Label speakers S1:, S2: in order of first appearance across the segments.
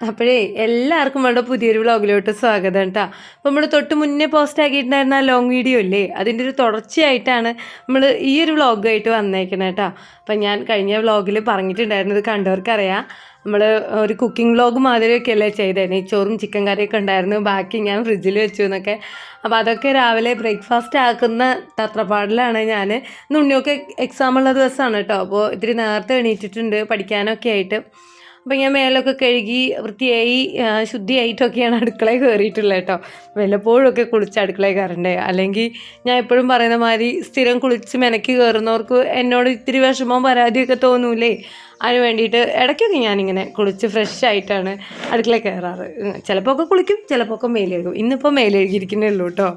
S1: അപ്പോഴേ എല്ലാവർക്കും നമ്മുടെ പുതിയൊരു വ്ളോഗിലോട്ട് സ്വാഗതം കേട്ടോ. അപ്പോൾ നമ്മൾ തൊട്ട് മുന്നേ പോസ്റ്റ് ആക്കിയിട്ടുണ്ടായിരുന്ന ആ ലോങ് വീഡിയോ ഇല്ലേ, അതിൻ്റെ ഒരു തുടർച്ചയായിട്ടാണ് നമ്മൾ ഈ ഒരു വ്ളോഗായിട്ട് വന്നേക്കുന്നത് കേട്ടോ. അപ്പം ഞാൻ കഴിഞ്ഞ വ്ളോഗിൽ പറഞ്ഞിട്ടുണ്ടായിരുന്നത് കണ്ടവർക്കറിയാം, നമ്മൾ ഒരു കുക്കിംഗ് വ്ളോഗ് മാതിരിയൊക്കെ അല്ലേ ചെയ്തത്. നെയ്ച്ചോറും ചിക്കൻ കറിയൊക്കെ ഉണ്ടായിരുന്നു, ബാക്കി ഞാൻ ഫ്രിഡ്ജിൽ വെച്ചു എന്നൊക്കെ. അപ്പോൾ അതൊക്കെ രാവിലെ ബ്രേക്ക്ഫാസ്റ്റ് ആക്കുന്ന തത്രപ്പാടിലാണ് ഞാൻ. ഇന്ന് ഉണ്ണിയൊക്കെ എക്സാം ഉള്ള ദിവസമാണ് കേട്ടോ. അപ്പോൾ ഇത്തിരി നേരത്തെ എണീറ്റിട്ടുണ്ട് പഠിക്കാനൊക്കെ ആയിട്ട്. അപ്പം ഞാൻ മേലൊക്കെ കഴുകി വൃത്തിയായി ശുദ്ധിയായിട്ടൊക്കെയാണ് അടുക്കളയിൽ കയറിയിട്ടുള്ളത് കേട്ടോ. വല്ലപ്പോഴൊക്കെ കുളിച്ച് അടുക്കളയിൽ കയറണ്ടേ, അല്ലെങ്കിൽ ഞാൻ എപ്പോഴും പറയുന്ന മാതിരി സ്ഥിരം കുളിച്ച് മെനക്ക് കയറുന്നവർക്ക് എന്നോട് ഇത്തിരി വിഷമവും പരാതിയൊക്കെ തോന്നൂലേ. അതിന് വേണ്ടിയിട്ട് ഇടയ്ക്കൊക്കെ ഞാനിങ്ങനെ കുളിച്ച് ഫ്രഷ് ആയിട്ടാണ് അടുക്കളയിൽ കയറാറ്. ചിലപ്പോൾ ഒക്കെ കുളിക്കും, ചിലപ്പോൾ ഒക്കെ മേലെഴുകും. ഇന്നിപ്പോൾ മേലെഴുകിയിരിക്കുന്നേ ഉള്ളൂ കേട്ടോ.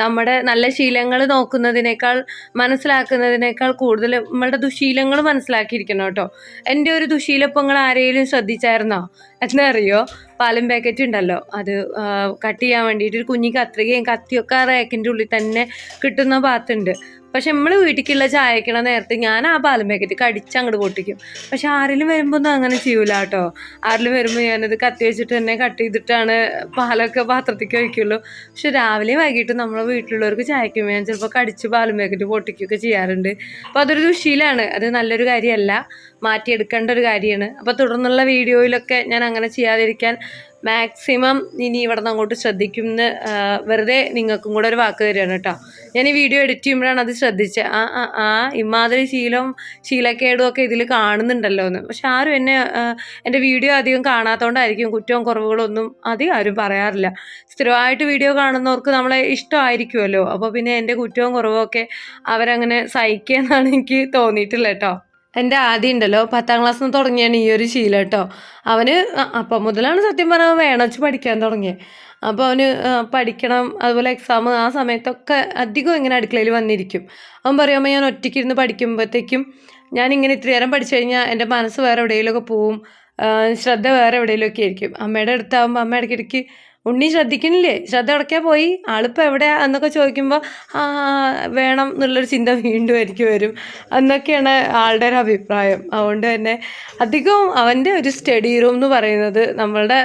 S1: നമ്മുടെ നല്ല ശീലങ്ങൾ നോക്കുന്നതിനേക്കാൾ മനസ്സിലാക്കുന്നതിനേക്കാൾ കൂടുതൽ നമ്മളുടെ ദുശീലങ്ങൾ മനസ്സിലാക്കിയിരിക്കണം കേട്ടോ. എൻ്റെ ഒരു ദുശീലപ്പങ്ങൾ ആരെങ്കിലും ശ്രദ്ധിച്ചായിരുന്നോ? എന്താ അറിയോ, പാലും പാക്കറ്റ് ഉണ്ടല്ലോ, അത് കട്ട് ചെയ്യാൻ വേണ്ടിയിട്ട് ഒരു കുഞ്ഞി കത്രികയും കത്തിയൊക്കെ ആ റേക്കിൻ്റെ ഉള്ളിൽ തന്നെ കിട്ടുന്ന ഭാഗത്തുണ്ട്. പക്ഷെ നമ്മൾ വീട്ടിലേക്കുള്ള ചായ വയ്ക്കണ നേരത്തെ ഞാൻ ആ പാലും പാക്കറ്റ് കടിച്ച് അങ്ങോട്ട് പൊട്ടിക്കും. പക്ഷെ ആരെങ്കിലും വരുമ്പോൾ ഒന്നും അങ്ങനെ ചെയ്യൂല കേട്ടോ. ആരെങ്കിലും വരുമ്പോൾ ഞാനത് കത്തി വെച്ചിട്ട് തന്നെ കട്ട് ചെയ്തിട്ടാണ് പാലൊക്കെ പാത്രത്തേക്ക് വയ്ക്കുള്ളൂ. പക്ഷെ രാവിലെയും വൈകിട്ടും നമ്മളെ വീട്ടിലുള്ളവർക്ക് ചായക്കുമ്പോൾ ഞാൻ ചിലപ്പോൾ കടിച്ച് പാലും പാക്കറ്റ് പൊട്ടിക്കുകയൊക്കെ ചെയ്യാറുണ്ട്. അപ്പോൾ അതൊരു ദുശീലമാണ്, അത് നല്ലൊരു കാര്യമല്ല, മാറ്റിയെടുക്കേണ്ട ഒരു കാര്യമാണ്. അപ്പോൾ തുടർന്നുള്ള വീഡിയോയിലൊക്കെ ഞാൻ അങ്ങനെ ചെയ്യാതിരിക്കാൻ മാക്സിമം ഇനി ഇവിടെ നിന്ന് അങ്ങോട്ട് ശ്രദ്ധിക്കുമെന്ന് വെറുതെ നിങ്ങൾക്കും കൂടെ ഒരു വാക്ക് തരികയാണ് കേട്ടോ. ഞാൻ ഈ വീഡിയോ എഡിറ്റ് ചെയ്യുമ്പോഴാണ് അത് ശ്രദ്ധിച്ചത്. ഇമാതിരി ശീലക്കേടും ഒക്കെ ഇതിൽ കാണുന്നുണ്ടല്ലോ എന്ന്. പക്ഷെ ആരും എൻ്റെ വീഡിയോ അധികം കാണാത്തതുകൊണ്ടായിരിക്കും കുറ്റവും കുറവുകളൊന്നും അധികം ആരും പറയാറില്ല. സ്ഥിരമായിട്ട് വീഡിയോ കാണുന്നവർക്ക് നമ്മളെ ഇഷ്ടമായിരിക്കുമല്ലോ. അപ്പോൾ പിന്നെ എൻ്റെ കുറ്റവും കുറവും ഒക്കെ അവരങ്ങനെ സഹിക്കുക എന്നാണ് എനിക്ക് തോന്നിയിട്ടുള്ളത് കേട്ടോ. എൻ്റെ ആദ്യം ഉണ്ടല്ലോ 10ാം ക്ലാസ്സിൽ നിന്ന് തുടങ്ങിയാണ് ഈ ഒരു ശീലം കേട്ടോ. അവന് അപ്പം മുതലാണ് സത്യം പറഞ്ഞാൽ വേണച്ച് പഠിക്കാൻ തുടങ്ങിയത്. അപ്പോൾ അവന് പഠിക്കണം, അതുപോലെ എക്സാം ആ സമയത്തൊക്കെ അധികം ഇങ്ങനെ അടുക്കളയിൽ വന്നിരിക്കും. അവൻ പറയുമ്പോൾ ഞാൻ ഒറ്റയ്ക്ക് ഇരുന്ന് പഠിക്കുമ്പോഴത്തേക്കും ഞാനിങ്ങനെ ഇത്തിരി നേരം പഠിച്ചു കഴിഞ്ഞാൽ എൻ്റെ മനസ്സ് വേറെ എവിടെയെങ്കിലുമൊക്കെ പോവും, ശ്രദ്ധ വേറെ എവിടെയെങ്കിലുമൊക്കെ ആയിരിക്കും. അമ്മയുടെ അടുത്താകുമ്പോൾ അമ്മ ഇടയ്ക്കിടയ്ക്ക് ഉണ്ണി ശ്രദ്ധിക്കണില്ലേ, ശ്രദ്ധ ഇടയ്ക്കാ പോയി, ആളിപ്പോൾ എവിടെയാ എന്നൊക്കെ ചോദിക്കുമ്പോൾ വേണം എന്നുള്ളൊരു ചിന്ത വീണ്ടും എനിക്ക് വരും എന്നൊക്കെയാണ് ആളുടെ ഒരു അഭിപ്രായം. അതുകൊണ്ട് തന്നെ അധികവും അവൻ്റെ ഒരു സ്റ്റഡി റൂം എന്ന് പറയുന്നത് നമ്മളുടെ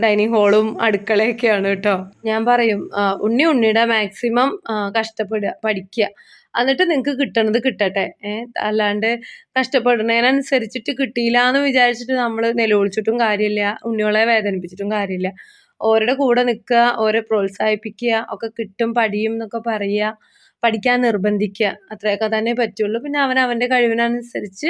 S1: ഡൈനിങ് ഹാളും അടുക്കളയൊക്കെയാണ് കേട്ടോ. ഞാൻ പറയും ഉണ്ണിയുടെ മാക്സിമം കഷ്ടപ്പെടുക, പഠിക്കുക, എന്നിട്ട് നിങ്ങൾക്ക് കിട്ടണത് കിട്ടട്ടെ. അല്ലാണ്ട് കഷ്ടപ്പെടുന്നതിനനുസരിച്ചിട്ട് കിട്ടിയില്ല എന്ന് വിചാരിച്ചിട്ട് നമ്മൾ നിലവിളിച്ചിട്ടും കാര്യമില്ല, ഉണ്ണികളെ വേദനിപ്പിച്ചിട്ടും കാര്യമില്ല. ഓരുടെ കൂടെ നിൽക്കുക, ഓരെ പ്രോത്സാഹിപ്പിക്കുക, ഒക്കെ കിട്ടും പഠിയും എന്നൊക്കെ പറയുക, പഠിക്കാൻ നിർബന്ധിക്കുക, അത്രയൊക്കെ തന്നെ പറ്റുള്ളൂ. പിന്നെ അവൻ്റെ കഴിവിനനുസരിച്ച്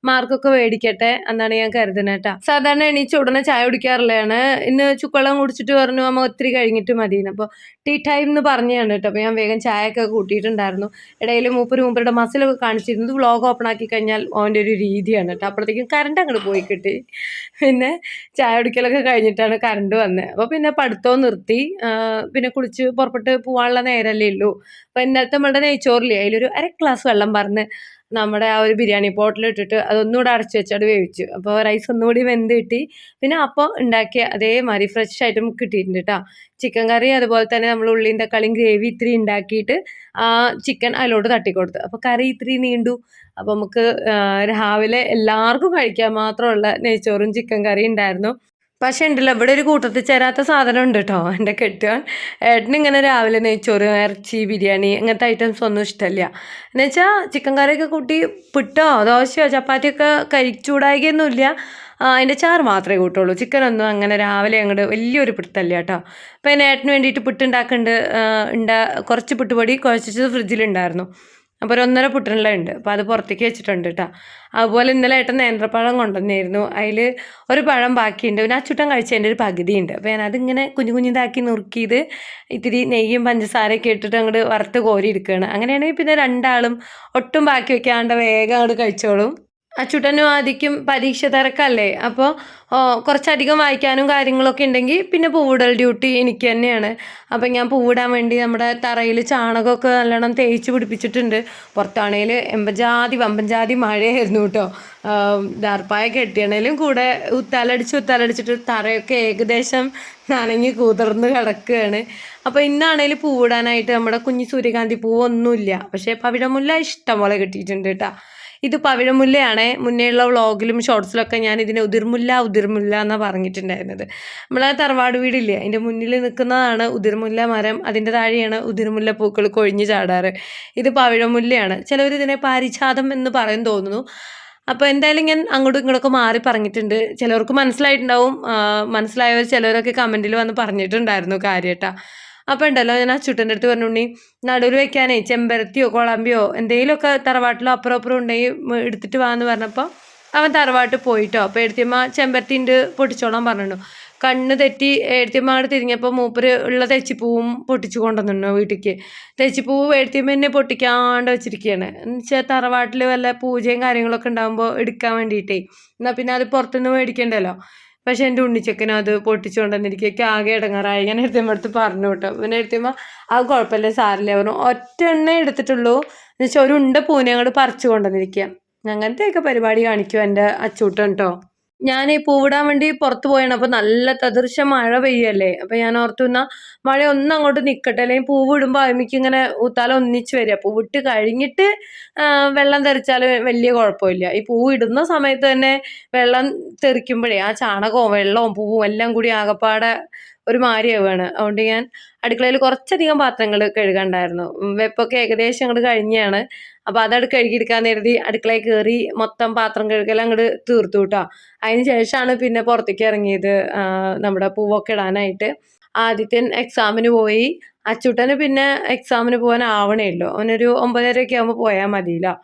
S1: മാർക്കൊക്കെ മേടിക്കട്ടെ എന്നാണ് ഞാൻ കരുതുന്നത് കേട്ടോ. സാധാരണ എണീച്ച ഉടനെ ചായ കുടിക്കാറില്ലാണ്. ഇന്ന് ചുക്കുവെള്ളം കുടിച്ചിട്ട് പറഞ്ഞു അമ്മ ഒത്തിരി കഴിഞ്ഞിട്ട് മതിയെന്ന്. അപ്പോൾ ടീ ടൈം എന്ന് പറഞ്ഞതാണ് കേട്ടോ. അപ്പോൾ ഞാൻ വേഗം ചായയൊക്കെ കൂട്ടിയിട്ടുണ്ടായിരുന്നു. ഇടയിൽ മൂപ്പരുടെ മസിലൊക്കെ കാണിച്ചിരുന്നത് വ്ളോഗ് ഓപ്പൺ ആക്കി കഴിഞ്ഞാൽ അവൻ്റെ ഒരു രീതിയാണ് കേട്ടോ. അപ്പോഴത്തേക്കും കറണ്ട് അങ്ങോട്ട് പോയി കിട്ടി. പിന്നെ ചായ കുടിക്കലൊക്കെ കഴിഞ്ഞിട്ടാണ് കറണ്ട് വന്നത്. അപ്പോൾ പിന്നെ പഠിത്തവും നിർത്തി. പിന്നെ കുളിച്ച് പുറപ്പെട്ട് പോകാനുള്ള നേരമല്ലേ ഉള്ളൂ. അപ്പോൾ ഇന്നലത്തെ നമ്മളുടെ നെയ്ച്ചോറില്ലേ, അതിലൊരു 1/2 ഗ്ലാസ് വെള്ളം പറഞ്ഞ് നമ്മുടെ ആ ഒരു ബിരിയാണി പോട്ടിലിട്ടിട്ട് അതൊന്നുകൂടെ അടച്ചു വെച്ചത് വേവിച്ചു. അപ്പോൾ റൈസ് ഒന്നുകൂടി വെന്ത് കിട്ടി. പിന്നെ അപ്പോൾ ഉണ്ടാക്കിയ അതേമാതിരി ഫ്രഷ് ആയിട്ടും കിട്ടിയിട്ടുണ്ട് കേട്ടോ. ചിക്കൻ കറി അതുപോലെ തന്നെ നമ്മൾ ഉള്ളിയും തക്കാളിയും ഗ്രേവി ഇത്തിരി ഉണ്ടാക്കിയിട്ട് ചിക്കൻ അതിലോട്ട് തട്ടിക്കൊടുത്തു. അപ്പോൾ കറി ഇത്തിരി നീണ്ടു. അപ്പോൾ നമുക്ക് രാവിലെ എല്ലാവർക്കും കഴിക്കാൻ മാത്രമുള്ള നെയ്ച്ചോറും ചിക്കൻ കറിയും ഉണ്ടായിരുന്നു. പക്ഷേ ഉണ്ടല്ലോ, ഇവിടെ ഒരു കൂട്ടത്തിൽ ചേരാത്ത സാധനം ഉണ്ട് കേട്ടോ. എൻ്റെ കെട്ടുവാൻ ഏട്ടനിങ്ങനെ രാവിലെ നെയ്ച്ചോറ്, ഇറച്ചി, ബിരിയാണി അങ്ങനത്തെ ഐറ്റംസ് ഒന്നും ഇഷ്ടമല്ല. എന്നുവെച്ചാൽ ചിക്കൻ കറിയൊക്കെ കൂട്ടി പുട്ടോ ദോശയോ ചപ്പാത്തിയൊക്കെ കഴിച്ചൂടായികയൊന്നുമില്ല, അതിൻ്റെ ചാറ് മാത്രമേ കൂട്ടുള്ളൂ. ചിക്കനൊന്നും അങ്ങനെ രാവിലെ അങ്ങോട്ട് വലിയൊരു പിടുത്തല്ല കേട്ടോ. അപ്പോൾ എൻ്റെ ഏട്ടന് വേണ്ടിയിട്ട് പുട്ടുണ്ടാക്കുന്നുണ്ട്. കുറച്ച് പുട്ടുപൊടി കുഴച്ചത് ഫ്രിഡ്ജിലുണ്ടായിരുന്നു. അപ്പോൾ ഒരു 1.5 പുട്ടിനുള്ള ഉണ്ട്. അപ്പോൾ അത് പുറത്തേക്ക് വെച്ചിട്ടുണ്ട് കേട്ടോ. അതുപോലെ ഇന്നലെ ഏട്ടൻ നേന്ത്രപ്പഴം കൊണ്ടുവന്നിരുന്നു. അതിൽ ഒരു പഴം ബാക്കിയുണ്ട്. പിന്നെ അച്ചുട്ടൻ കഴിച്ചതിൻ്റെ ഒരു പകുതിയുണ്ട്. അപ്പോൾ ഞാൻ അതിങ്ങനെ കുഞ്ഞിതാക്കി നുറുക്കിയത് ഇത്തിരി നെയ്യും പഞ്ചസാരയൊക്കെ ഇട്ടിട്ട് അങ്ങോട്ട് വറുത്ത് കോരി എടുക്കുകയാണ്. അങ്ങനെയാണെങ്കിൽ പിന്നെ രണ്ടാളും ഒട്ടും ബാക്കി വെക്കാണ്ട് വേഗം അങ്ങോട്ട് കഴിച്ചോളും. അച്ചുട്ടനും ആദിക്കും പരീക്ഷ തിരക്കല്ലേ, അപ്പോൾ കുറച്ചധികം വായിക്കാനും കാര്യങ്ങളൊക്കെ ഉണ്ടെങ്കിൽ പിന്നെ പൂവിടൽ ഡ്യൂട്ടി എനിക്ക് തന്നെയാണ്. അപ്പം ഞാൻ പൂവിടാൻ വേണ്ടി നമ്മുടെ തറയിൽ ചാണകമൊക്കെ നല്ലോണം തേച്ച് പിടിപ്പിച്ചിട്ടുണ്ട്. പുറത്താണേൽ വമ്പൻജാതി മഴയായിരുന്നു കേട്ടോ. ദാർപ്പായ കെട്ടിയാണേലും കൂടെ ഉത്താലടിച്ചിട്ട് തറയൊക്കെ ഏകദേശം നനഞ്ഞ് കുതിർന്ന് കിടക്കുകയാണ്. അപ്പോൾ ഇന്നാണേൽ പൂവിടാനായിട്ട് നമ്മുടെ കുഞ്ഞി സൂര്യകാന്തി പൂവൊന്നുമില്ല. പക്ഷേ പവിഴമുല്ല ഇഷ്ടം പോലെ കിട്ടിയിട്ടുണ്ട് കേട്ടോ. ഇത് പവിഴമുല്ലയാണേ. മുന്നേയുള്ള വ്ളോഗിലും ഷോർട്സിലൊക്കെ ഞാൻ ഇതിനെ ഉതിർമുല്ല എന്നാണ് പറഞ്ഞിട്ടുണ്ടായിരുന്നത്. നമ്മളെ തറവാട് വീടില്ലേ, അതിൻ്റെ മുന്നിൽ നിൽക്കുന്നതാണ് ഉതിർമുല്ല മരം. അതിൻ്റെ താഴെയാണ് ഉതിർമുല്ല പൂക്കൾ കൊഴിഞ്ഞു ചാടാറ്. ഇത് പവിഴമുല്ലയാണ്. ചിലവർ ഇതിനെ പാരിജാതം എന്ന് പറയും തോന്നുന്നു. അപ്പോൾ എന്തായാലും ഞാൻ അങ്ങോട്ടും ഇങ്ങോട്ടൊക്കെ മാറി പറഞ്ഞിട്ടുണ്ട്. ചിലവർക്ക് മനസ്സിലായിട്ടുണ്ടാവും. മനസ്സിലായവർ ചിലവരൊക്കെ കമൻറ്റിൽ വന്ന് പറഞ്ഞിട്ടുണ്ടായിരുന്നു കാര്യമായിട്ടാ. അപ്പോൾ ഉണ്ടല്ലോ, ഞാൻ അച്ചൂട്ടൻ്റെ അടുത്ത് പറഞ്ഞുണ്ണി നടുവിൽ വെക്കാനേ ചെമ്പരത്തിയോ കൊളമ്പിയോ എന്തെങ്കിലുമൊക്കെ തറവാട്ടിലോ അപ്പുറം ഉണ്ടെങ്കിൽ എടുത്തിട്ട് വാന്ന് പറഞ്ഞപ്പോൾ അവൻ തറവാട്ടിൽ പോയിട്ടോ. അപ്പോൾ എഴുത്തിയമ്മ ചെമ്പരത്തി ഉണ്ട് പൊട്ടിച്ചോളാൻ പറഞ്ഞു. കണ്ണ് തെറ്റി എഴുത്തിയമ്മ അങ്ങോട്ട് തിരിഞ്ഞപ്പോൾ മൂപ്പര് ഉള്ള തെച്ചിപ്പൂവും പൊട്ടിച്ചു കൊണ്ടുവന്നു വീട്ടിലേക്ക്. തെച്ചിപ്പൂവ് എഴുത്തിയമ്മ എന്നെ പൊട്ടിക്കാണ്ട് വെച്ചിരിക്കുകയാണ്. എന്ന് വെച്ചാൽ തറവാട്ടിൽ വല്ല പൂജയും കാര്യങ്ങളൊക്കെ ഉണ്ടാകുമ്പോൾ എടുക്കാൻ വേണ്ടിയിട്ടേ. എന്നാൽ പിന്നെ അത് പുറത്തുനിന്ന് മേടിക്കണ്ടല്ലോ. പക്ഷെ എൻ്റെ ഉണ്ണിച്ചക്കനും അത് പൊട്ടിച്ചുകൊണ്ടുവന്നിരിക്കുക ആകെ ഇടങ്ങാറായി. ഞാൻ എഴുത്തിയമ്മ അടുത്ത് പറഞ്ഞു കേട്ടോ. പിന്നെ എഴുത്തിയമ്മ അത് കുഴപ്പമില്ല സാരില്ല പറഞ്ഞു. ഒറ്റ എണ്ണ എടുത്തിട്ടുള്ളൂ. എന്ന് വെച്ചാൽ ഒരു ഉണ്ട പൂനെ അങ്ങോട്ട് പറിച്ചു കൊണ്ടുവന്നിരിക്കുക. അങ്ങനത്തെയൊക്കെ പരിപാടി കാണിക്കും എൻ്റെ അച്ചൂട്ടൻ കേട്ടോ. ഞാൻ ഈ പൂവിടാൻ വേണ്ടി പുറത്ത് പോയാണ്. അപ്പോൾ നല്ല തദൃശ മഴ പെയ്യല്ലേ. അപ്പോൾ ഞാൻ ഓർത്തു എന്നാൽ മഴ ഒന്നും അങ്ങോട്ട് നിൽക്കട്ടെ, അല്ലെങ്കിൽ പൂവ് ഇടുമ്പോൾ അതിലേക്ക് ഇങ്ങനെ ഊത്താല ഒന്നിച്ച് വരിക. പൂവിട്ട് കഴിഞ്ഞിട്ട് വെള്ളം തെറിച്ചാൽ വലിയ കുഴപ്പമില്ല. ഈ പൂവ് ഇടുന്ന സമയത്ത് തന്നെ വെള്ളം തെറിക്കുമ്പോഴേ ആ ചാണകവും വെള്ളവും പൂവും എല്ലാം കൂടി ആകപ്പാടെ ഒരു മാരിയാവുകയാണ്. അതുകൊണ്ട് ഞാൻ അടുക്കളയിൽ കുറച്ചധികം പാത്രങ്ങൾ കഴുകാണ്ടായിരുന്നു. വെപ്പൊക്കെ ഏകദേശം അങ്ങോട്ട് കഴിഞ്ഞാണ്. അപ്പോൾ അതവിടെ കഴുകിയെടുക്കാൻ കരുതി അടുക്കളയിൽ കയറി മൊത്തം പാത്രം കഴുകൽ അങ്ങോട്ട് തീർത്തു കേട്ടോ. അതിന് ശേഷമാണ് പിന്നെ പുറത്തേക്ക് ഇറങ്ങിയത് നമ്മുടെ പൂവൊക്കെ ഇടാനായിട്ട്. ആദിത്യൻ എക്സാമിന് പോയി. അച്ചൂട്ടന് പിന്നെ എക്സാമിന് പോകാൻ ആവണേ ഉള്ളൂ. അവനൊരു 9:30 ആകുമ്പോൾ പോയാൽ മതിയല്ലോ.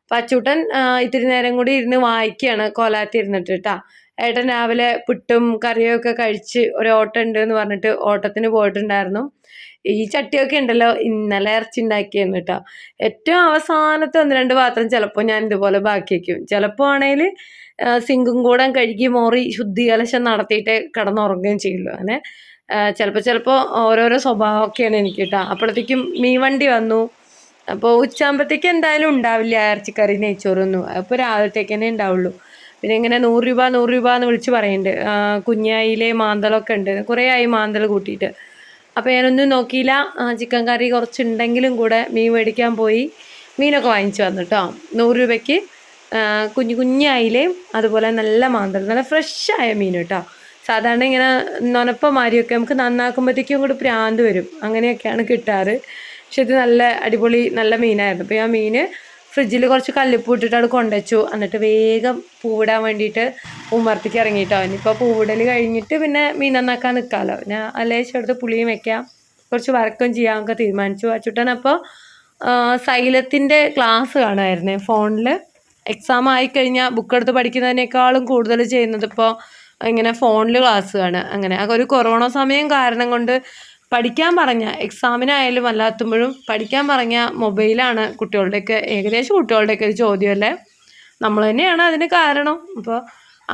S1: അപ്പം അച്ചൂട്ടൻ ഇത്തിരി നേരം കൂടി ഇരുന്ന് വായിക്കുകയാണ് കോലാത്തി ഇരുന്നിട്ട് കേട്ടോ. ഏട്ടൻ രാവിലെ പുട്ടും കറിയും ഒക്കെ കഴിച്ച് ഒരു ഓട്ടം ഉണ്ട് എന്ന് പറഞ്ഞിട്ട് ഓട്ടത്തിന് പോയിട്ടുണ്ടായിരുന്നു. ഈ ചട്ടിയൊക്കെ ഉണ്ടല്ലോ ഇന്നലെ ഇറച്ചി ഉണ്ടാക്കിയെന്ന് കേട്ടോ. ഏറ്റവും അവസാനത്തെ 1-2 പാത്രം ചിലപ്പോൾ ഞാൻ ഇതുപോലെ ബാക്കി വയ്ക്കും. ചിലപ്പോൾ ആണെങ്കിൽ സിങ്കും കൂടെ കഴുകി മോറി ശുദ്ധികലശം നടത്തിയിട്ടേ കിടന്നുറങ്ങുകയും ചെയ്യുള്ളൂ. അങ്ങനെ ചിലപ്പോൾ ഓരോരോ സ്വഭാവമൊക്കെയാണ് എനിക്ക് കേട്ടോ. അപ്പോഴത്തേക്കും മീൻ വണ്ടി വന്നു. അപ്പോൾ ഉച്ചയാകുമ്പോഴത്തേക്ക് എന്തായാലും ഉണ്ടാവില്ല ഇറച്ചിക്കറി നെയ്ച്ചോറൊന്നും. അപ്പോൾ രാവിലത്തേക്ക് തന്നെ ഉണ്ടാവുള്ളൂ. പിന്നെ ഇങ്ങനെ 100 രൂപ എന്ന് വിളിച്ച് പറയുന്നുണ്ട്. കുഞ്ഞായിലെ മാന്തളൊക്കെ ഉണ്ട്. കുറേ ആയി മാന്തൾ കൂട്ടിയിട്ട്. അപ്പോൾ ഞാനൊന്നും നോക്കിയില്ല. ചിക്കൻ കറി കുറച്ചുണ്ടെങ്കിലും കൂടെ മീൻ മേടിക്കാൻ പോയി മീനൊക്കെ വാങ്ങിച്ചു വന്നു കേട്ടോ. 100 രൂപയ്ക്ക് കുഞ്ഞായിലേയും അതുപോലെ നല്ല മാന്തൾ, നല്ല ഫ്രഷായ മീൻ കേട്ടോ. സാധാരണ ഇങ്ങനെ നൊനപ്പമാരിയൊക്കെ നമുക്ക് നന്നാക്കുമ്പോഴത്തേക്കും കൂടി പ്രാന്ത് വരും. അങ്ങനെയൊക്കെയാണ് കിട്ടാറ്. പക്ഷെ ഇത് നല്ല അടിപൊളി നല്ല മീനായിരുന്നു. അപ്പോൾ ആ മീൻ ഫ്രിഡ്ജിൽ കുറച്ച് കല്ലുപ്പ് ഇട്ടിട്ട് അത് കൊണ്ടുവച്ചു. എന്നിട്ട് വേഗം പൂവിടാൻ വേണ്ടിയിട്ട് ഉമ്മർത്തേക്ക് ഇറങ്ങിയിട്ടോ. ഇനിയിപ്പോൾ പൂവിടൽ കഴിഞ്ഞിട്ട് പിന്നെ മീൻ നന്നാക്കാൻ നിൽക്കാമല്ലോ. ഞാൻ ലേശം എടുത്ത് പുളിയും വെക്കാം, കുറച്ച് വറക്കുകയും ചെയ്യാമൊക്കെ തീരുമാനിച്ചു. അച്ചുട്ടനപ്പോൾ സൈലത്തിൻ്റെ ക്ലാസ് കാണുമായിരുന്നേ ഫോണിൽ. എക്സാം ആയിക്കഴിഞ്ഞാൽ ബുക്കെടുത്ത് പഠിക്കുന്നതിനേക്കാളും കൂടുതൽ ചെയ്യുന്നത് ഇപ്പോൾ ഇങ്ങനെ ഫോണിൽ ക്ലാസ് കാണുക. അങ്ങനെ ഒരു കൊറോണ സമയം കാരണം കൊണ്ട് പഠിക്കാൻ പറഞ്ഞ എക്സാമിനായാലും അല്ലാത്തുമ്പോഴും പഠിക്കാൻ പറഞ്ഞ മൊബൈലാണ് കുട്ടികളുടെയൊക്കെ ഏകദേശം കുട്ടികളുടെയൊക്കെ ഒരു ചോദ്യമല്ലേ. നമ്മൾ തന്നെയാണ് അതിന് കാരണം. അപ്പോൾ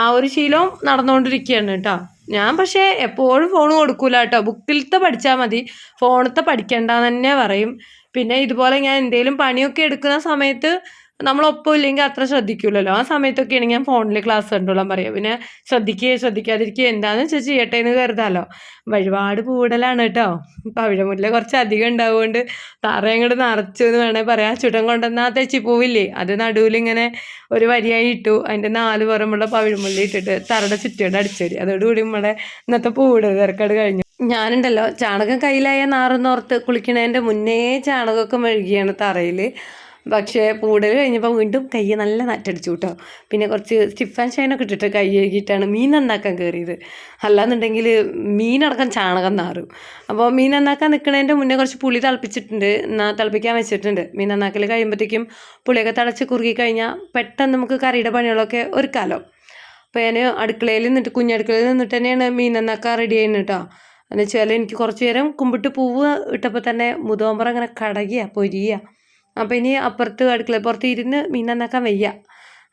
S1: ആ ഒരു ശീലവും നടന്നുകൊണ്ടിരിക്കുകയാണ് കേട്ടോ. ഞാൻ പക്ഷേ എപ്പോഴും ഫോൺ കൊടുക്കൂല കേട്ടോ. ബുക്കിലത്തെ പഠിച്ചാൽ മതി, ഫോണത്തെ പഠിക്കണ്ടെന്ന് തന്നെ പറയും. പിന്നെ ഇതുപോലെ ഞാൻ എന്തെങ്കിലും പണിയൊക്കെ എടുക്കുന്ന സമയത്ത് നമ്മളൊപ്പം ഇല്ലെങ്കിൽ അത്ര ശ്രദ്ധിക്കില്ലല്ലോ. ആ സമയത്തൊക്കെയാണ് ഞാൻ ഫോണിൽ ക്ലാസ് കണ്ടോളാൻ പറയുക. പിന്നെ ശ്രദ്ധിക്കാതിരിക്കുക എന്താണെന്ന് വെച്ചാൽ ചെയ്യട്ടെ എന്ന് കരുതാമല്ലോ. വഴിപാട് പൂടലാണ് കേട്ടോ. പവിഴമുല്ല കുറച്ച് അധികം ഉണ്ടാവുകൊണ്ട് തറയങ്ങോട്ട് നിറച്ചു എന്ന് വേണേൽ പറയാം. ചുട്ടം കൊണ്ടുവന്ന ആ തെച്ചിപ്പൂവില്ലേ, അത് നടുവിലിങ്ങനെ ഒരു വരിയായി ഇട്ടു. അതിൻ്റെ 4 പുറമുള്ള പവിഴമുല്ല ഇട്ടിട്ട് തറയുടെ ചുറ്റുകൊണ്ട് അടിച്ചേരി. അതോടുകൂടി നമ്മുടെ ഇന്നത്തെ പൂവിടൽ തിരക്കട് കഴിഞ്ഞു. ഞാനുണ്ടല്ലോ ചാണകം കയ്യിലായ നാറെന്നോർത്ത് കുളിക്കണതിൻ്റെ മുന്നേ ചാണകമൊക്കെ മെഴുകിയാണ് തറയിൽ. പക്ഷേ പൂടൽ കഴിഞ്ഞപ്പോൾ വീണ്ടും കൈ നല്ല നറ്റടിച്ചു കേട്ടോ. പിന്നെ കുറച്ച് സ്റ്റിഫ് ആൻഡ് ഷൈനൊക്കെ ഇട്ടിട്ട് കൈ കഴുകിയിട്ടാണ് മീൻ നന്നാക്കാൻ കയറിയത്. അല്ലാന്നുണ്ടെങ്കിൽ മീനടക്കം ചാണകം നാറും. അപ്പോൾ മീൻ നന്നാക്കാൻ നിൽക്കുന്നതിൻ്റെ മുന്നേ കുറച്ച് പുളി തിളപ്പിക്കാൻ വെച്ചിട്ടുണ്ട്. മീൻ നന്നാക്കൽ കഴിയുമ്പോഴത്തേക്കും പുളിയൊക്കെ തിളച്ച് കുറുകി കഴിഞ്ഞാൽ പെട്ടെന്ന് നമുക്ക് കറിയുടെ പണികളൊക്കെ ഒരുക്കാലോ. അപ്പോൾ ഞാൻ കുഞ്ഞടുക്കളയിൽ നിന്നിട്ട് തന്നെയാണ് മീൻ നന്നാക്കാൻ റെഡി ചെയ്യുന്നത് കേട്ടോ. എന്ന് വെച്ചാൽ എനിക്ക് കുറച്ച് നേരം കുമ്പിട്ട് പൂവ് ഇട്ടപ്പോൾ തന്നെ മുതോമ്പറ അങ്ങനെ പൊരിയുക. അപ്പോൾ ഇനി അടുക്കളപ്പുറത്ത് ഇരുന്ന് മീൻ നന്നാക്കാൻ വയ്യ.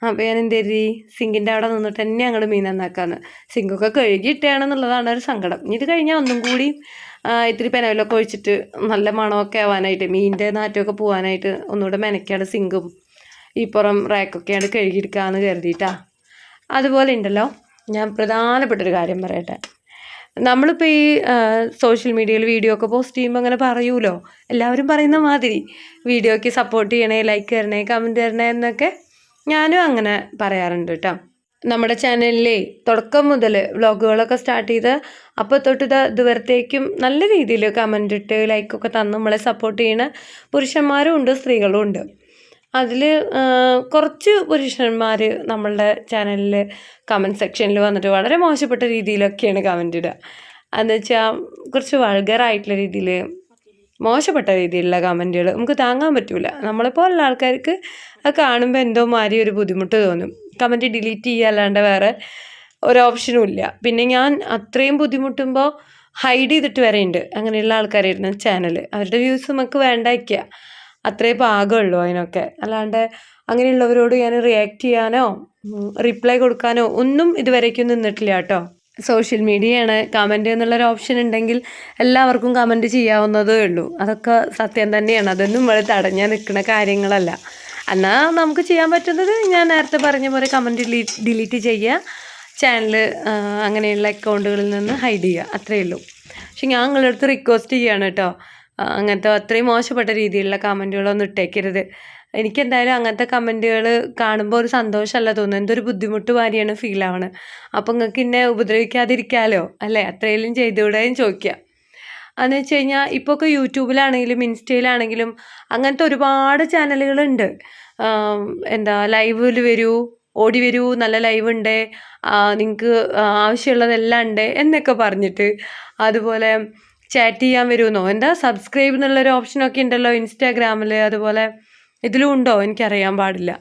S1: അപ്പോൾ ഞാൻ എന്ത് കരുതി സിങ്കിൻ്റെ അവിടെ നിന്നിട്ട് തന്നെ അങ്ങോട്ട് മീൻ നന്നാക്കാന്ന്. സിങ്കൊക്കെ കഴുകിയിട്ടാണെന്നുള്ളതാണ് ഒരു സങ്കടം. ഇനി ഇത് കഴിഞ്ഞാൽ ഒന്നും കൂടി ഇത്തിരി പെനവിലൊക്കെ ഒഴിച്ചിട്ട് നല്ല മണമൊക്കെ ആവാനായിട്ട് മീനിൻ്റെ നാറ്റമൊക്കെ പോകാനായിട്ട് ഒന്നുകൂടെ മെനക്കാണ് സിങ്കും ഈ പുറം റാക്കൊക്കെയാണ് കഴുകിയെടുക്കാമെന്ന് കരുതിയിട്ടാ. അതുപോലെ ഉണ്ടല്ലോ, ഞാൻ പ്രധാനപ്പെട്ടൊരു കാര്യം പറയട്ടെ. നമ്മളിപ്പോൾ ഈ സോഷ്യൽ മീഡിയയിൽ വീഡിയോ ഒക്കെ പോസ്റ്റ് ചെയ്യുമ്പോൾ അങ്ങനെ പറയുമല്ലോ, എല്ലാവരും പറയുന്ന മാതിരി വീഡിയോയ്ക്ക് സപ്പോർട്ട് ചെയ്യണേ, ലൈക്ക് തരണേ, കമൻറ്റ് തരണേ എന്നൊക്കെ. ഞാനും അങ്ങനെ പറയാറുണ്ട് കേട്ടോ. നമ്മുടെ ചാനലിലെ തുടക്കം മുതൽ വ്ളോഗുകളൊക്കെ സ്റ്റാർട്ട് ചെയ്ത് അപ്പോൾ തൊട്ട് ഇതുവരത്തേക്കും നല്ല രീതിയിൽ കമൻ്റ് ഇട്ട് ലൈക്കൊക്കെ തന്ന് നമ്മളെ സപ്പോർട്ട് ചെയ്യുന്ന പുരുഷന്മാരും ഉണ്ട്, സ്ത്രീകളും ഉണ്ട്. അതിൽ കുറച്ച് പുരുഷന്മാർ നമ്മളുടെ ചാനലിൽ കമൻറ്റ് സെക്ഷനിൽ വന്നിട്ട് വളരെ മോശപ്പെട്ട രീതിയിലൊക്കെയാണ് കമൻ്റ് ഇടുക. എന്ന് വെച്ചാൽ കുറച്ച് വൾഗറായിട്ടുള്ള രീതിയിൽ, മോശപ്പെട്ട രീതിയിലുള്ള കമൻറ്റുകൾ നമുക്ക് താങ്ങാൻ പറ്റില്ല. നമ്മളെപ്പോലുള്ള ആൾക്കാർക്ക് അത് കാണുമ്പോൾ എന്തോ മാതിരി ഒരു ബുദ്ധിമുട്ട് തോന്നും. കമൻറ്റ് ഡിലീറ്റ് ചെയ്യുക അല്ലാണ്ട് വേറെ ഒരു ഓപ്ഷനും ഇല്ല. പിന്നെ ഞാൻ അത്രയും ബുദ്ധിമുട്ടുമ്പോൾ ഹൈഡ് ചെയ്തിട്ട് വരെ ഉണ്ട് അങ്ങനെയുള്ള ആൾക്കാരായിരുന്നു ചാനൽ. അവരുടെ വ്യൂസ് നമുക്ക് വേണ്ടായിരിക്കുക, അത്രേ പാകമുള്ളൂ അതിനൊക്കെ. അല്ലാണ്ട് അങ്ങനെയുള്ളവരോട് ഞാൻ റിയാക്ട് ചെയ്യാനോ റിപ്ലൈ കൊടുക്കാനോ ഒന്നും ഇതുവരേക്കും നിന്നിട്ടില്ല കേട്ടോ. സോഷ്യൽ മീഡിയയാണ്, കമൻറ്റ് എന്നുള്ളൊരു ഓപ്ഷൻ ഉണ്ടെങ്കിൽ എല്ലാവർക്കും കമൻറ്റ് ചെയ്യാവുന്നതേ ഉള്ളൂ. അതൊക്കെ സത്യം തന്നെയാണ്, അതൊന്നും നമ്മൾ തടഞ്ഞാൽ നിൽക്കുന്ന കാര്യങ്ങളല്ല. എന്നാൽ നമുക്ക് ചെയ്യാൻ പറ്റുന്നത് ഞാൻ നേരത്തെ പറഞ്ഞ പോലെ കമൻറ്റ് ഡിലീറ്റ് ചെയ്യുക, ചാനൽ അങ്ങനെയുള്ള അക്കൗണ്ടുകളിൽ നിന്ന് ഹൈഡ് ചെയ്യുക, അത്രയേ ഉള്ളൂ. പക്ഷെ ഞാൻ നിങ്ങളുടെ അടുത്ത് റിക്വസ്റ്റ് ചെയ്യുകയാണ് കേട്ടോ, അങ്ങനത്തെ അത്രയും മോശപ്പെട്ട രീതിയിലുള്ള കമൻറ്റുകളൊന്നും ഇട്ടേക്കരുത്. എനിക്കെന്തായാലും അങ്ങനത്തെ കമൻറ്റുകൾ കാണുമ്പോൾ ഒരു സന്തോഷമല്ല തോന്നുന്നത്, എന്തൊരു ബുദ്ധിമുട്ട് മാതിരിയാണ് ഫീൽ ആവണത്. അപ്പോൾ നിങ്ങൾക്ക് എന്നെ ഉപദ്രവിക്കാതിരിക്കാമല്ലോ അല്ലേ, അത്രയെങ്കിലും ചെയ്തുകൂടെയും ചോദിക്കുക. എന്ന് വെച്ച് കഴിഞ്ഞാൽ ഇപ്പോൾ ഒക്കെ യൂട്യൂബിലാണെങ്കിലും ഇൻസ്റ്റയിലാണെങ്കിലും അങ്ങനത്തെ ഒരുപാട് ചാനലുകളുണ്ട്. ലൈവിൽ വരൂ, ഓടി വരൂ, നല്ല ലൈവ് ഉണ്ട്, നിങ്ങൾക്ക് ആവശ്യമുള്ളതെല്ലാം ഉണ്ട് എന്നൊക്കെ പറഞ്ഞിട്ട്, അതുപോലെ ചാറ്റ് ചെയ്യാൻ വരുമെന്നോ, സബ്സ്ക്രൈബ് എന്നുള്ളൊരു ഓപ്ഷനൊക്കെ ഉണ്ടല്ലോ ഇൻസ്റ്റാഗ്രാമിൽ, അതുപോലെ ഇതിലും ഉണ്ടോ എനിക്കറിയാൻ പാടില്ല.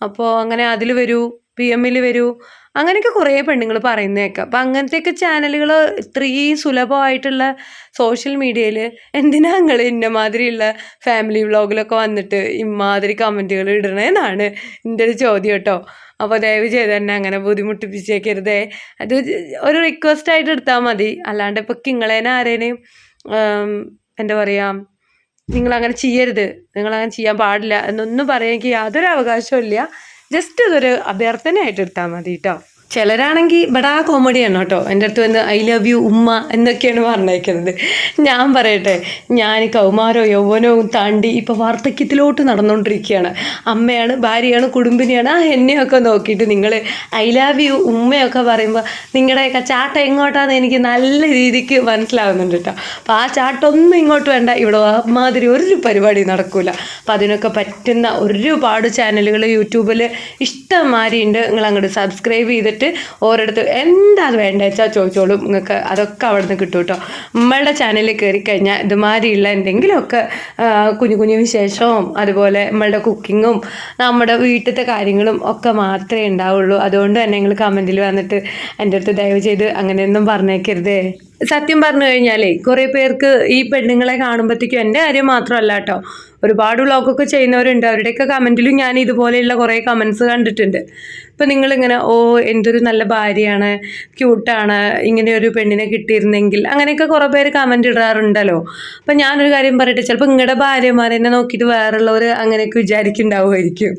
S1: അപ്പോൾ അങ്ങനെ അതിൽ വരൂ, PM-ൽ വരൂ, അങ്ങനെയൊക്കെ കുറേ പെണ്ണുങ്ങൾ പറയുന്നതൊക്കെ. അപ്പം അങ്ങനത്തെയൊക്കെ ചാനലുകൾ ഇത്രയും സുലഭമായിട്ടുള്ള സോഷ്യൽ മീഡിയയിൽ എന്തിനാ നിങ്ങൾ ഇന്നമാതിരിയുള്ള ഫാമിലി വ്ളോഗിലൊക്കെ വന്നിട്ട് ഇമാതിരി കമൻറ്റുകൾ ഇടണേന്നാണ് എൻ്റെ ഒരു ചോദ്യം കേട്ടോ. അപ്പോൾ ദയവ് ചെയ്ത് തന്നെ അങ്ങനെ ബുദ്ധിമുട്ടിപ്പിച്ചേക്കരുതേ. അത് ഒരു റിക്വസ്റ്റായിട്ട് എടുത്താൽ മതി, അല്ലാണ്ട് ഇപ്പോൾ നിങ്ങളേനെ ആരേനെയും എന്താ പറയുക, നിങ്ങളങ്ങനെ ചെയ്യരുത്, നിങ്ങളങ്ങനെ ചെയ്യാൻ പാടില്ല എന്നൊന്നും പറയാൻ എനിക്ക് യാതൊരു അവകാശവും ഇല്ല. ജസ്റ്റ് ഇതൊരു അഭ്യർത്ഥനയായിട്ട് എടുത്താൽ മതി കേട്ടോ. ചിലരാണെങ്കിൽ ബടാ കോമഡിയാണ് കേട്ടോ, എൻ്റെ അടുത്ത് വന്ന് ഐ ലവ് യു ഉമ്മ എന്നൊക്കെയാണ് പറഞ്ഞേക്കുന്നത്. ഞാൻ പറയട്ടെ, ഞാൻ കൗമാരോ യൗവനവും താണ്ടി ഇപ്പോൾ വാർദ്ധക്യത്തിലോട്ട് നടന്നുകൊണ്ടിരിക്കുകയാണ്. അമ്മയാണ്, ഭാര്യയാണ്, കുടുംബിനിയാണ്. എന്നെയൊക്കെ നോക്കിയിട്ട് നിങ്ങൾ ഐ ലവ് യു ഉമ്മയൊക്കെ പറയുമ്പോൾ നിങ്ങളുടെയൊക്കെ ചാട്ടം എങ്ങോട്ടാന്ന് എനിക്ക് നല്ല രീതിക്ക് മനസ്സിലാവുന്നുണ്ട് കേട്ടോ. അപ്പോൾ ആ ചാട്ടമൊന്നും ഇങ്ങോട്ട് വേണ്ട, ഇവിടെ മാതിരി ഒരു പരിപാടി നടക്കില്ല. അപ്പോൾ അതിനൊക്കെ പറ്റുന്ന ഒരുപാട് ചാനലുകൾ യൂട്യൂബിൽ ഇഷ്ടംമാതിരി ഉണ്ട്. നിങ്ങൾ അങ്ങോട്ട് സബ്സ്ക്രൈബ് ചെയ്തിട്ട് ഓരോരുത്തർ എന്താ അത് വേണ്ട വെച്ചാൽ ചോദിച്ചോളും, നിങ്ങൾക്ക് അതൊക്കെ അവിടെ നിന്ന് കിട്ടും കേട്ടോ. നമ്മളുടെ ചാനലിൽ കയറി കഴിഞ്ഞാൽ ഇതുമാതിരിയുള്ള എന്തെങ്കിലുമൊക്കെ കുഞ്ഞു കുഞ്ഞു വിശേഷവും അതുപോലെ നമ്മളുടെ കുക്കിങ്ങും നമ്മുടെ വീട്ടിലത്തെ കാര്യങ്ങളും ഒക്കെ മാത്രമേ ഉണ്ടാവുള്ളൂ. അതുകൊണ്ട് തന്നെ നിങ്ങൾ കമൻറ്റിൽ വന്നിട്ട് എൻ്റെ അടുത്ത് ദയവ് ചെയ്ത് അങ്ങനെയൊന്നും പറഞ്ഞേക്കരുതേ. സത്യം പറഞ്ഞു കഴിഞ്ഞാലേ കുറേ പേർക്ക് ഈ പെണ്ണുങ്ങളെ കാണുമ്പോഴത്തേക്കും എൻ്റെ കാര്യം മാത്രമല്ല കേട്ടോ, ഒരുപാട് വ്ളോഗൊക്കെ ചെയ്യുന്നവരുണ്ട്, അവരുടെയൊക്കെ കമൻറ്റിലും ഞാൻ ഇതുപോലെയുള്ള കുറേ കമൻറ്റ്സ് കണ്ടിട്ടുണ്ട്. ഇപ്പം നിങ്ങളിങ്ങനെ എന്തൊരു നല്ല ഭാര്യയാണ്, ക്യൂട്ടാണ്, ഇങ്ങനെ ഒരു പെണ്ണിനെ കിട്ടിയിരുന്നെങ്കിൽ അങ്ങനെയൊക്കെ കുറേ പേര് കമൻറ്റ് ഇടാറുണ്ടല്ലോ. അപ്പം ഞാനൊരു കാര്യം പറയട്ടെ, ചിലപ്പോൾ നിങ്ങളുടെ ഭാര്യമാരെന്നെ നോക്കിയിട്ട് വേറുള്ളവർ അങ്ങനെയൊക്കെ വിചാരിക്കുന്നുണ്ടാവുമായിരിക്കും.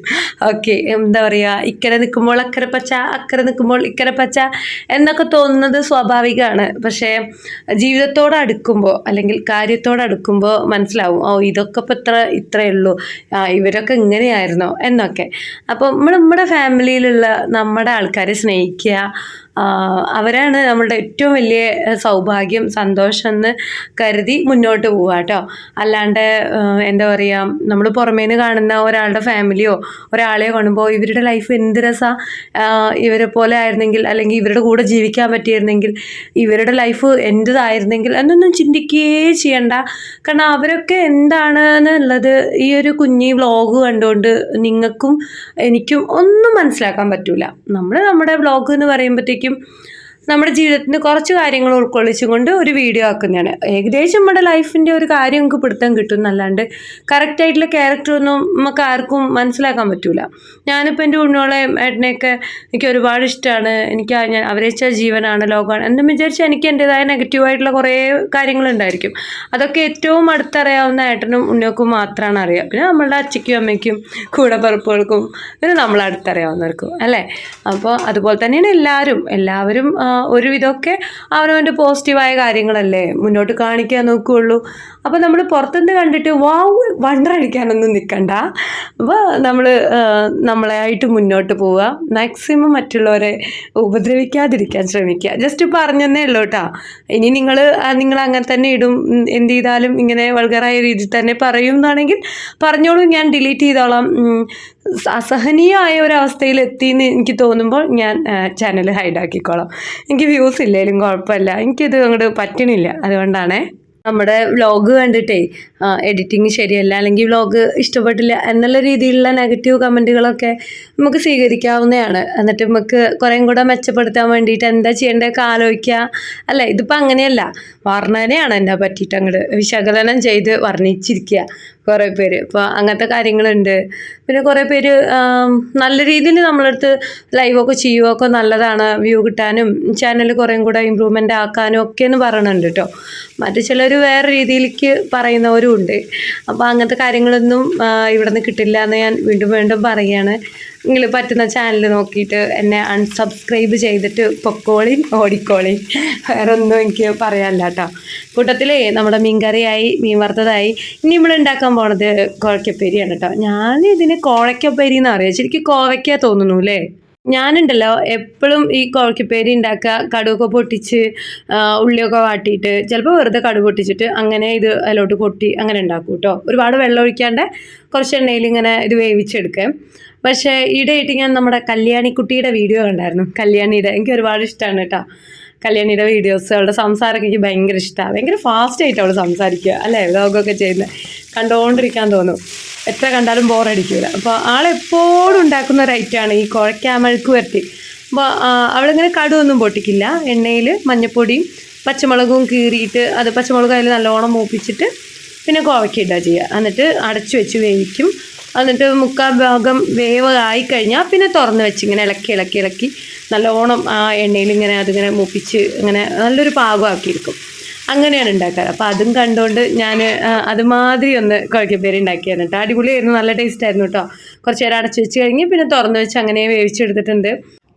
S1: ഓക്കെ, എന്താ പറയുക, ഇക്കരെ നിൽക്കുമ്പോൾ അക്കരെ പച്ച, അക്കരെ നിൽക്കുമ്പോൾ ഇക്കരെ പച്ച എന്നൊക്കെ തോന്നുന്നത് സ്വാഭാവികമാണ്. പക്ഷേ ജീവിതത്തോടടുക്കുമ്പോൾ അല്ലെങ്കിൽ കാര്യത്തോടടുക്കുമ്പോൾ മനസ്സിലാവും, ഇതൊക്കെ ഇപ്പോൾ ഇത്രയേ ഉള്ളൂ, ഇവരൊക്കെ ഇങ്ങനെയായിരുന്നോ എന്നൊക്കെ. അപ്പോൾ നമ്മുടെ ഫാമിലിയിലുള്ള നമ്മുടെ ആൾക്കാരെ സ്നേഹിക്കുക, അവരാണ് നമ്മളുടെ ഏറ്റവും വലിയ സൗഭാഗ്യം, സന്തോഷം എന്ന് കരുതി മുന്നോട്ട് പോവുക കേട്ടോ. അല്ലാണ്ട് എന്താ പറയുക, നമ്മൾ പുറമേന്ന് കാണുന്ന ഒരാളുടെ ഫാമിലിയോ ഒരാളെയോ കാണുമ്പോൾ ഇവരുടെ ലൈഫ് എന്ത് രസമാണ്, ഇവരെ പോലെ ആയിരുന്നെങ്കിൽ അല്ലെങ്കിൽ ഇവരുടെ കൂടെ ജീവിക്കാൻ പറ്റിയിരുന്നെങ്കിൽ, ഇവരുടെ ലൈഫ് എൻ്റേതായിരുന്നെങ്കിൽ എന്നൊന്നും ചിന്തിക്കുകയേ ചെയ്യണ്ട. കാരണം അവരൊക്കെ എന്താണ് എന്നുള്ളത് ഈ ഒരു കുഞ്ഞി വ്ളോഗ് കണ്ടുകൊണ്ട് നിങ്ങൾക്കും എനിക്കും ഒന്നും മനസ്സിലാക്കാൻ പറ്റില്ല. നമ്മുടെ വ്ളോഗ് എന്ന് പറയുമ്പോഴത്തേക്കും നമ്മുടെ ജീവിതത്തിന് കുറച്ച് കാര്യങ്ങൾ ഉൾക്കൊള്ളിച്ചും കൊണ്ട് ഒരു വീഡിയോ ആക്കുന്നതാണ്. ഏകദേശം നമ്മുടെ ലൈഫിൻ്റെ ഒരു കാര്യം നമുക്ക് പിടുത്തം കിട്ടും എന്നല്ലാണ്ട് കറക്റ്റായിട്ടുള്ള ക്യാരക്ടറൊന്നും നമുക്ക് ആർക്കും മനസ്സിലാക്കാൻ പറ്റില്ല. ഞാനിപ്പോൾ എൻ്റെ ഉണ്ണോളെ ഏട്ടനെയൊക്കെ എനിക്ക് ഒരുപാട് ഇഷ്ടമാണ്, ഞാൻ അവരെ വെച്ചാൽ ജീവനാണ്, ലോകമാണ് എന്നും വിചാരിച്ചാൽ എനിക്ക് എൻ്റേതായ നെഗറ്റീവായിട്ടുള്ള കുറേ കാര്യങ്ങളുണ്ടായിരിക്കും. അതൊക്കെ ഏറ്റവും അടുത്തറിയാവുന്ന ഏട്ടനും ഉണ്ണിയൊക്കും മാത്രമാണ് അറിയാം. പിന്നെ നമ്മളുടെ അച്ഛയ്ക്കും അമ്മയ്ക്കും കൂടപ്പിറപ്പുകൾക്കും പിന്നെ നമ്മൾ അടുത്തറിയാവുന്നവർക്കും അല്ലേ. അപ്പോൾ അതുപോലെ തന്നെയാണ് എല്ലാവരും ഒരുവിധമൊക്കെ അവനവൻ്റെ പോസിറ്റീവായ കാര്യങ്ങളല്ലേ മുന്നോട്ട് കാണിക്കാൻ നോക്കുകയുള്ളൂ. അപ്പോൾ നമ്മൾ പുറത്തുനിന്ന് കണ്ടിട്ട് വാവ് വണ്ടർ അടിക്കാനൊന്നും നിൽക്കണ്ട. അപ്പോൾ നമ്മൾ നമ്മളായിട്ട് മുന്നോട്ട് പോവുക, മാക്സിമം മറ്റുള്ളവരെ ഉപദ്രവിക്കാതിരിക്കാൻ ശ്രമിക്കുക. ജസ്റ്റ് പറഞ്ഞതേ ഉള്ളൂ കേട്ടോ. ഇനി നിങ്ങൾ അങ്ങനെ തന്നെ ഇടും, എന്ത് ചെയ്താലും ഇങ്ങനെ വൾഗറായ രീതിയിൽ തന്നെ പറയും എന്നാണെങ്കിൽ പറഞ്ഞോളൂ, ഞാൻ ഡിലീറ്റ് ചെയ്തോളാം. അസഹനീയമായ ഒരവസ്ഥയിൽ എത്തിയെന്ന് എനിക്ക് തോന്നുമ്പോൾ ഞാൻ ചാനൽ ഹൈഡാക്കിക്കോളാം. എനിക്ക് വ്യൂസ് ഇല്ലെങ്കിലും കുഴപ്പമില്ല, എനിക്കിത് അങ്ങോട്ട് പറ്റണില്ല. അതുകൊണ്ടാണേ നമ്മുടെ വ്ളോഗ് കണ്ടിട്ടേ എഡിറ്റിങ് ശരിയല്ല, അല്ലെങ്കിൽ വ്ളോഗ് ഇഷ്ടപ്പെട്ടില്ല എന്നുള്ള രീതിയിലുള്ള നെഗറ്റീവ് കമൻറ്റുകളൊക്കെ നമുക്ക് സ്വീകരിക്കാവുന്നതാണ്. എന്നിട്ട് നമുക്ക് കുറേയും കൂടെ മെച്ചപ്പെടുത്താൻ വേണ്ടിയിട്ട് എന്താ ചെയ്യേണ്ടതൊക്കെ ആലോചിക്കുക അല്ലേ. ഇതിപ്പോൾ അങ്ങനെയല്ല, വർണ്ണനയാണ് എന്നെ പറ്റിയിട്ട് അങ്ങോട്ട് വിശകലനം ചെയ്ത് വർണ്ണിച്ചിരിക്കുക കുറേ പേര്. ഇപ്പോൾ അങ്ങനത്തെ കാര്യങ്ങളുണ്ട്. പിന്നെ കുറേ പേര് നല്ല രീതിയിൽ നമ്മളടുത്ത് ലൈവൊക്കെ ചെയ്യുകയൊക്കെ നല്ലതാണ്, വ്യൂ കിട്ടാനും ചാനൽ കുറേയും കൂടെ ഇമ്പ്രൂവ്മെൻ്റ് ആക്കാനും ഒക്കെ എന്ന് പറയണുണ്ട് കേട്ടോ. മറ്റു ചിലർ വേറെ രീതിയിലേക്ക് പറയുന്നവരും ഉണ്ട്. അപ്പോൾ അങ്ങനത്തെ കാര്യങ്ങളൊന്നും ഇവിടെ നിന്ന് കിട്ടില്ല എന്ന് ഞാൻ വീണ്ടും വീണ്ടും പറയുകയാണ്. നിങ്ങൾ പറ്റുന്ന ചാനൽ നോക്കിയിട്ട് എന്നെ അൺസബ്സ്ക്രൈബ് ചെയ്തിട്ട് പൊക്കോളിൻ ഓടിക്കോളിൻ, വേറെ ഒന്നും എനിക്ക് പറയാനില്ല കേട്ടോ. കൂട്ടത്തിലേ നമ്മുടെ മീൻകറിയായി, മീൻ വറുത്തതായി. ഇനി നമ്മൾ ഉണ്ടാക്കാൻ പോണത് കോഴക്കപ്പേരിയാണ് കേട്ടോ. ഞാൻ ഇതിന് കോഴക്കപ്പേരി എന്ന് അറിയാം, ശരിക്കും കോവയ്ക്ക തോന്നുന്നു അല്ലേ. ഞാനുണ്ടല്ലോ എപ്പോഴും ഈ കോഴക്കപ്പേരി ഉണ്ടാക്കുക കടുകൊക്കെ പൊട്ടിച്ച് ഉള്ളിയൊക്കെ വാട്ടിയിട്ട്, ചിലപ്പോൾ വെറുതെ കടുക് പൊട്ടിച്ചിട്ട് അങ്ങനെ ഇത് അതിലോട്ട് കൊട്ടി അങ്ങനെ ഉണ്ടാക്കും കേട്ടോ. ഒരുപാട് വെള്ളം ഒഴിക്കാണ്ട് കുറച്ച് എണ്ണയിൽ ഇങ്ങനെ ഇത് വേവിച്ചെടുക്കാം. പക്ഷേ ഈയിടെയായിട്ട് ഞാൻ നമ്മുടെ കല്യാണിക്കുട്ടിയുടെ വീഡിയോ കണ്ടായിരുന്നു. കല്യാണിയുടെ എനിക്ക് ഒരുപാട് ഇഷ്ടമാണ് കേട്ടോ. കല്യാണിയുടെ വീഡിയോസ്, അവളുടെ സംസാരമൊക്കെ എനിക്ക് ഭയങ്കര ഇഷ്ടമാണ്. ഭയങ്കര ഫാസ്റ്റായിട്ട് അവൾ സംസാരിക്കുക അല്ലേ, വ്ലോഗൊക്കെ ചെയ്യുന്നത് കണ്ടുകൊണ്ടിരിക്കാൻ തോന്നും, എത്ര കണ്ടാലും ബോറടിക്കില്ല. അപ്പോൾ ആളെപ്പോഴും ഉണ്ടാക്കുന്ന ഒരു ഐറ്റമാണ് ഈ കുഴക്കാമഴുക്ക് വരട്ടി. അപ്പോൾ അവളിങ്ങനെ കടുവൊന്നും പൊട്ടിക്കില്ല, എണ്ണയിൽ മഞ്ഞപ്പൊടിയും പച്ചമുളകും കീറിയിട്ട് അത് പച്ചമുളക് അതിൽ നല്ലോണം മൂപ്പിച്ചിട്ട് പിന്നെ കോവയ്ക്ക ഇടുക ചെയ്യുക. എന്നിട്ട് അടച്ചു വെച്ച് വേവിക്കും. എന്നിട്ട് മുക്കാൽ ഭാഗം വേവായി കഴിഞ്ഞാൽ പിന്നെ തുറന്ന് വെച്ച് ഇങ്ങനെ ഇളക്കി നല്ലോണം ആ എണ്ണയിൽ ഇങ്ങനെ അതിങ്ങനെ മൂപ്പിച്ച് ഇങ്ങനെ നല്ലൊരു പാകമാക്കിയിരിക്കും. അങ്ങനെയാണ് ഉണ്ടാക്കാറ്. അപ്പോൾ അതും കണ്ടുകൊണ്ട് ഞാൻ അതുമാതിരി ഒന്ന് കുഴക്കപ്പേരി ഉണ്ടാക്കിയായിരുന്നു കേട്ടോ. അടിപൊളിയായിരുന്നു, നല്ല ടേസ്റ്റ് ആയിരുന്നു കേട്ടോ. കുറച്ച് നേരം അടച്ചു വെച്ച് കഴിഞ്ഞ് പിന്നെ തുറന്ന് വെച്ച് അങ്ങനെ വേവിച്ചെടുത്തിട്ടുണ്ട്.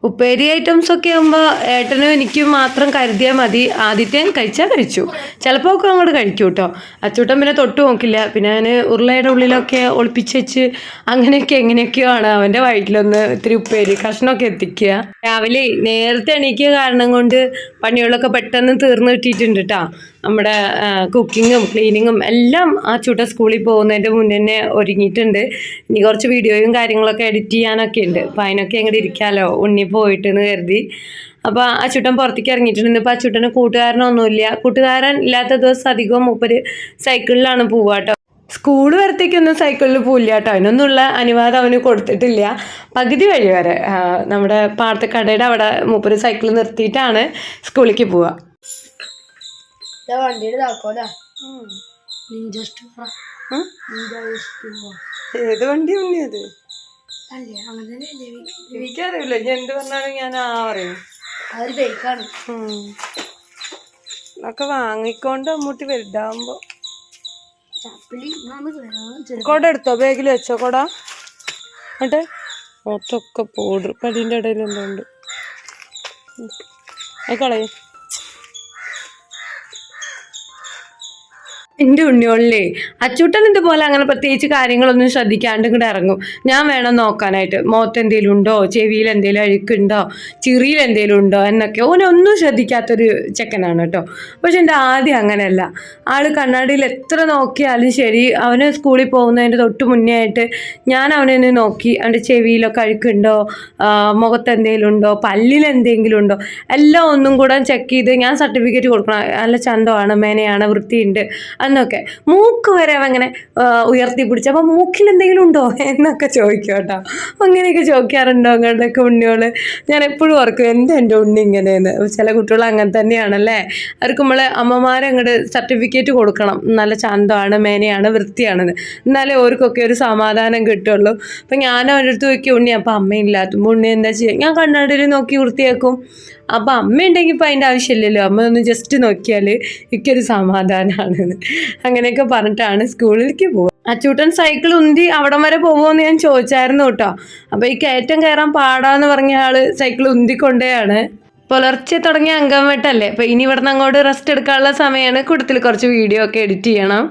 S1: ഉപ്പേരി ഐറ്റംസൊക്കെ ആകുമ്പോൾ ഏട്ടനും എനിക്കും മാത്രം കരുതിയാൽ മതി. ആദ്യത്തെ കഴിച്ചാൽ കഴിച്ചു, ചിലപ്പോൾ ഒക്കെ അങ്ങോട്ട് കഴിക്കും കേട്ടോ. അച്ചൂട്ടൻ പിന്നെ തൊട്ട് നോക്കില്ല. പിന്നെ ഞാൻ ഉരുളയുടെ ഉള്ളിലൊക്കെ ഒളിപ്പിച്ച് വെച്ച് അങ്ങനെയൊക്കെ എങ്ങനെയൊക്കെയോ ആണ് അവൻ്റെ വയറ്റിലൊന്ന് ഇത്തിരി ഉപ്പേരി കഷ്ണമൊക്കെ എത്തിക്കുക. രാവിലെ നേരത്തെ എണീക്കുക കാരണം കൊണ്ട് പണികളൊക്കെ പെട്ടെന്ന് തീർന്ന് കിട്ടിയിട്ടുണ്ട് കേട്ടോ. നമ്മുടെ കുക്കിങ്ങും ക്ലീനിങ്ങും എല്ലാം ആ ചൂട്ട സ്കൂളിൽ പോകുന്നതിൻ്റെ മുന്നേ തന്നെ ഒരുങ്ങിയിട്ടുണ്ട്. ഇനി കുറച്ച് വീഡിയോയും കാര്യങ്ങളൊക്കെ എഡിറ്റ് ചെയ്യാനൊക്കെ ഉണ്ട്. അപ്പോൾ അതിനൊക്കെ അങ്ങോട്ട് ഇരിക്കാമല്ലോ ഉണ്ണി പോയിട്ടെന്ന് കരുതി. അപ്പോൾ ആ ചുട്ടൻ പുറത്തേക്ക് ഇറങ്ങിയിട്ടുണ്ട്. ഇപ്പോൾ ആ ചുട്ടന് കൂട്ടുകാരനൊന്നുമില്ല. കൂട്ടുകാരൻ ഇല്ലാത്ത ദിവസം അധികവും മൂപ്പര് സൈക്കിളിലാണ് പോവുക കേട്ടോ. സ്കൂൾ വരത്തേക്കൊന്നും സൈക്കിളിൽ പോവില്ല കേട്ടോ. അതിനൊന്നുള്ള അനുവാദം അവന് കൊടുത്തിട്ടില്ല. പകുതി വഴി വരെ നമ്മുടെ പാടത്തെ കടയുടെ അവിടെ മൂപ്പര് സൈക്കിൾ നിർത്തിയിട്ടാണ് സ്കൂളിലേക്ക് പോവുക. ഏത് വണ്ടി ഉണ്ണി അത്? എനിക്കറിയില്ല, ഞാൻ എന്ത് പറഞ്ഞാലും ഞാൻ പറയും. ഒക്കെ വാങ്ങിക്കൊണ്ട് അമ്മൂട്ടി വലുതാവുമ്പോ. കൊട എടുത്തോ, ബാഗിൽ വെച്ചോ കൊട? എന്നിട്ട് മൊത്തമൊക്കെ പൗഡർ പടിൻ്റെ ഇടയിൽ എന്തുണ്ട് കളയേ. എൻ്റെ ഉണ്ണിയോളിലേ അച്ചൂട്ടൻ ഇതുപോലെ അങ്ങനെ പ്രത്യേകിച്ച് കാര്യങ്ങളൊന്നും ശ്രദ്ധിക്കാണ്ട് ഇങ്ങോട്ട് ഇറങ്ങും. ഞാൻ വേണം നോക്കാനായിട്ട്, മുഖത്ത് എന്തെങ്കിലും ഉണ്ടോ, ചെവിയിൽ എന്തെങ്കിലും അഴുക്കുണ്ടോ, ചിറിയിൽ എന്തെങ്കിലും ഉണ്ടോ എന്നൊക്കെ. ഓനൊന്നും ശ്രദ്ധിക്കാത്തൊരു ചെക്കനാണ് കേട്ടോ. പക്ഷെ എൻ്റെ ആദ്യം അങ്ങനെയല്ല. ആൾ കണ്ണാടിയിൽ എത്ര നോക്കിയാലും ശരി, അവന് സ്കൂളിൽ പോകുന്നതിൻ്റെ തൊട്ട് മുന്നേ ആയിട്ട് ഞാൻ അവനെ ഒന്ന് നോക്കി അവൻ്റെ ചെവിയിലൊക്കെ അഴുക്കുണ്ടോ, മുഖത്ത് എന്തെങ്കിലും ഉണ്ടോ, പല്ലിൽ എന്തെങ്കിലും ഉണ്ടോ, എല്ലാം ഒന്നും കൂടെ ചെക്ക് ചെയ്ത് ഞാൻ സർട്ടിഫിക്കറ്റ് കൊടുക്കണം. നല്ല ചന്തമാണ്, മേനയാണ്, വൃത്തിയുണ്ട് എന്നൊക്കെ. മൂക്ക് വരെ അവങ്ങനെ ഉയർത്തി പിടിച്ച് അപ്പോൾ മൂക്കിൽ എന്തെങ്കിലും ഉണ്ടോ എന്നൊക്കെ ചോദിക്കും കേട്ടോ. അങ്ങനെയൊക്കെ ചോദിക്കാറുണ്ടോ അങ്ങോട്ടൊക്കെ ഉണ്ണിയോള്? ഞാൻ എപ്പോഴും ഓർക്കും എന്താ എൻ്റെ ഉണ്ണി ഇങ്ങനെയെന്ന്. ചില കുട്ടികൾ അങ്ങനെ തന്നെയാണല്ലേ. അവർക്ക് നമ്മളെ അമ്മമാരങ്ങോട്ട് സർട്ടിഫിക്കറ്റ് കൊടുക്കണം, നല്ല ചന്തമാണ്, മേനയാണ്, വൃത്തിയാണെന്ന്. എന്നാലേ ഓർക്കൊക്കെ ഒരു സമാധാനം കിട്ടുള്ളൂ. അപ്പം ഞാൻ അവൻ്റെ അടുത്ത് ചോദിക്കും, ഉണ്ണി അപ്പം അമ്മയില്ലാത്തുമ്പോൾ ഉണ്ണി എന്താ ചെയ്യുക? ഞാൻ കണ്ണാടിയിൽ നോക്കി വൃത്തിയാക്കും. അപ്പം അമ്മ ഉണ്ടെങ്കിൽ ഇപ്പം അതിൻ്റെ ആവശ്യമില്ലല്ലോ, അമ്മ ഒന്ന് ജസ്റ്റ് നോക്കിയാൽ എനിക്കൊരു സമാധാനമാണെന്ന്. അങ്ങനെയൊക്കെ പറഞ്ഞിട്ടാണ് സ്കൂളിലേക്ക് പോകുക. അച്ചൂട്ടൻ സൈക്കിൾ ഉന്തി അവിടം വരെ പോകുമോയെന്ന് ഞാൻ ചോദിച്ചായിരുന്നു കേട്ടോ. അപ്പോൾ ഈ കയറ്റം കയറാൻ പാടാന്ന് പറഞ്ഞ ആൾ സൈക്കിൾ ഉന്തിക്കൊണ്ടേയാണ് പുലർച്ചെ തുടങ്ങിയ അംഗം വെട്ടല്ലേ. അപ്പോൾ ഇനി ഇവിടുന്ന് അങ്ങോട്ട് റെസ്റ്റ് എടുക്കാനുള്ള സമയമാണ്. കൂട്ടത്തിൽ കുറച്ച് വീഡിയോ ഒക്കെ എഡിറ്റ് ചെയ്യണം.